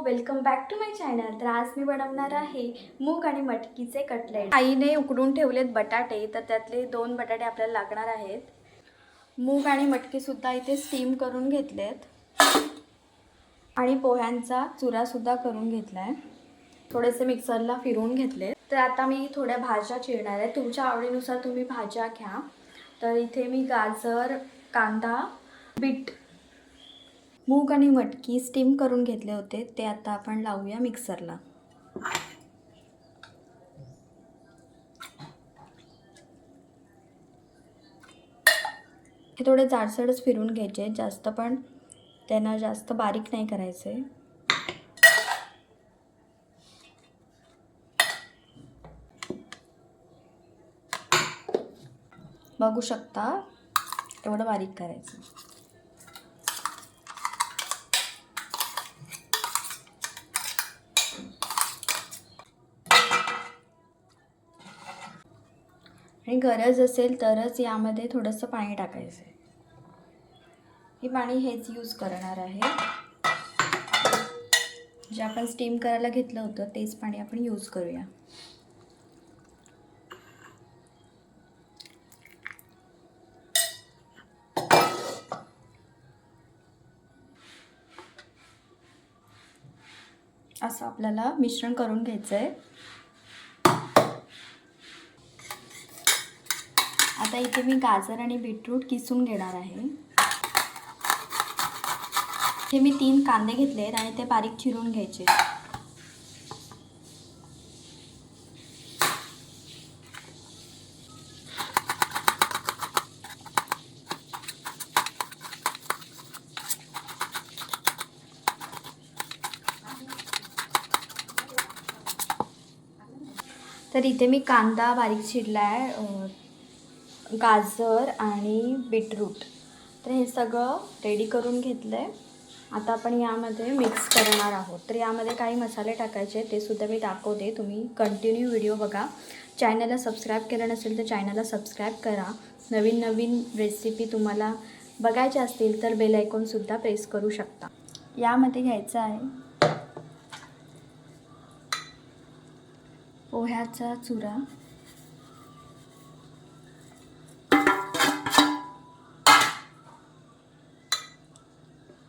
Welcome back to my channel. तर आज मी बनवणार आहे मूग आणि मटकीचे कटलेट। आईने उकडून ठेवलेत बटाटे, तर त्यातले 2 बटाटे आपल्याला लागणार आहेत। मूग आणि मटकी सुद्धा इथे स्टीम करून घेतलेत आणि पोह्यांचा चुरा सुद्धा करून घेतलाय। थोडेसे मिक्सरला फिरवून घेतले। तर आता मी थोड्या भाज्या चिरणार आहे, तुमच्या आवडीनुसार तुम्ही भाज्या घ्या। तर इथे मी गाजर, कांदा, बीट, मूग आणि मटकी स्टीम करून घेतले होते, ते आता आपण लावूया मिक्सरला। हे थोडे जाडसरच फिरून घ्यायचे, जास्त पण त्यांना जास्त बारीक नाही करायचे। बघू शकता एवढं बारीक करायचं। आणि गरज असेल तरच यामध्ये थोडंसं पाणी टाकायचं आहे। हे पाणी हेच यूज करणार आहे, जे आपण स्टीम करायला घेतलं होतं तेच पाणी आपण यूज करूया। असं आपल्याला मिश्रण करून घ्यायचं आहे। आता इथे मी गाजर आणि बीटरूट किसून घेणार आहे। हे मी 3 कांदे घेतले आहेत आणि ते बारीक चिरून घ्यायचे। तर इथे मी कांदा बारीक चिरला आहे, गाजर आणि बीटरूट, तर हे सगळं रेडी करून घेतलं आहे। आता आपण यामध्ये मिक्स करणार आहोत। तर यामध्ये काही मसाले टाकायचे ते सुद्धा मी दाखवते, तुम्ही कंटिन्यू व्हिडिओ बघा। चॅनलला सबस्क्राईब केलं नसेल तर चॅनलला सबस्क्राईब करा। नवीन नवीन रेसिपी तुम्हाला बघायच्या असतील तर बेल आयकॉनसुद्धा प्रेस करू शकता। यामध्ये घ्यायचं आहे पोह्याचा चुरा,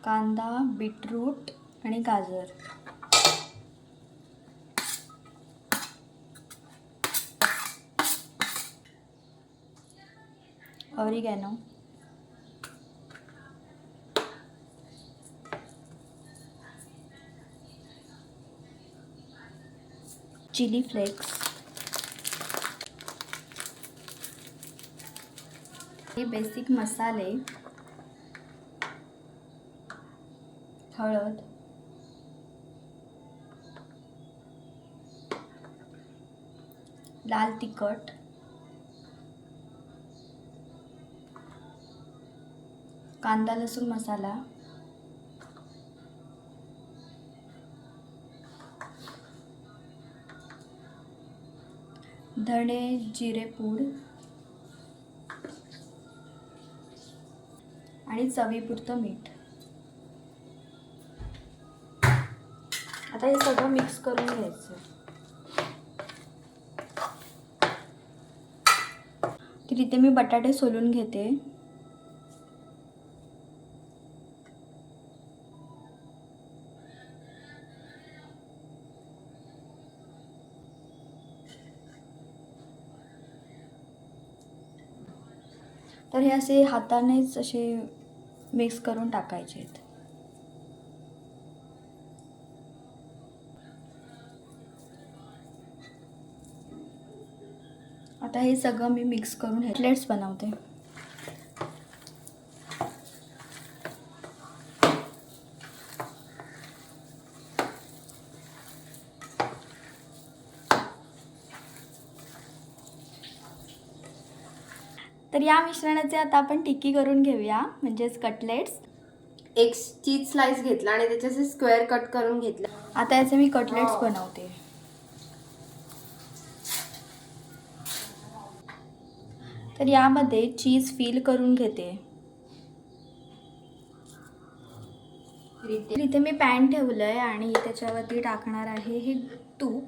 कांदा, बीटरूट आणि गाजर, ऑरिगॅनो, चिली फ्लेक्स, हे बेसिक मसाले, हळद, लाल तिखट, कांदा लसूण मसाला, धणे जिरे पूड आणि चवीपुरतं मीठ। आता हे सगळं मिक्स करून घ्यायचं। तर इथे मी बटाटे सोलून घेते। तर हे असे हातानेच असे मिक्स करून टाकायचे आहेत। आता हे सगळं मी मिक्स करून कटलेट्स बनवते। तर या मिश्रणाचे आता आपण टिक्की करून घेऊया, म्हणजेच कटलेट्स। एक चीज स्लाइस घेतला आणि त्याचे स्क्वेअर कट करून घेतले। आता याचे मी कटलेट्स बनवते। तर यामध्ये चीज फिल करून घेते। इथे मी पॅन ठेवलं आहे आणि त्याच्यावरती टाकणार आहे हे तूप.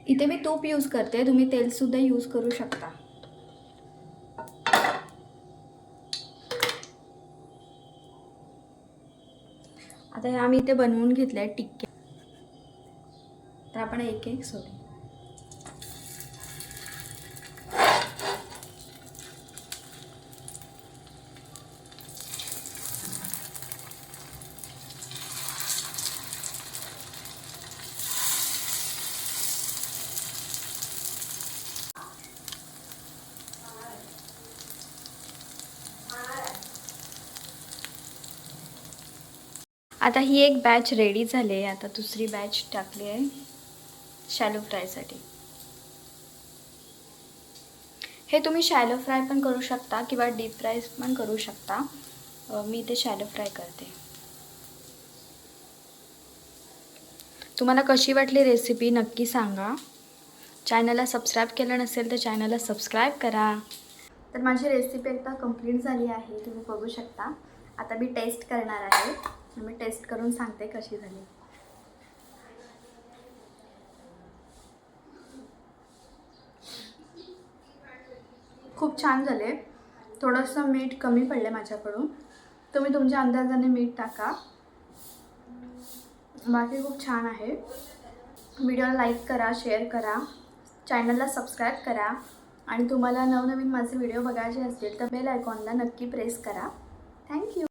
इथे मी तूप यूज करते, तुम्ही तेलसुद्धा यूज करू शकता. आता हे आम्ही इथे बनवून घेतलं आहे टिक्के. तर आपण एक एक सोडू. आता ही एक बॅच रेडी झाली आहे. आता दुसरी बॅच टाकली आहे शॅलो फ्रायसाठी. हे तुम्ही शॅलो फ्राय पण करू शकता किंवा डीप फ्राय पण करू शकता. मी इथे शॅलो फ्राय करते. तुम्हाला कशी वाटली रेसिपी नक्की सांगा. चॅनलला सबस्क्राईब केलं नसेल तर चॅनलला सबस्क्राईब करा. तर माझी रेसिपी एकदा कंप्लीट झाली आहे, तुम्ही बघू शकता. आता मी टेस्ट करणार आहे. मी टेस्ट करून सांगते कशी झाली. खूप छान झाले. थोडंसं मीठ कमी पडले माझ्याकडून, तुम्ही तुमच्या अंदाजाने मीठ टाका. बाकी खूप छान आहे. व्हिडिओला लाईक करा, शेअर करा, चॅनलला सबस्क्राईब करा आणि तुम्हाला नवनवीन माझे व्हिडिओ बघायचे असतील तर बेल आयकॉनला नक्की प्रेस करा. थँक्यू.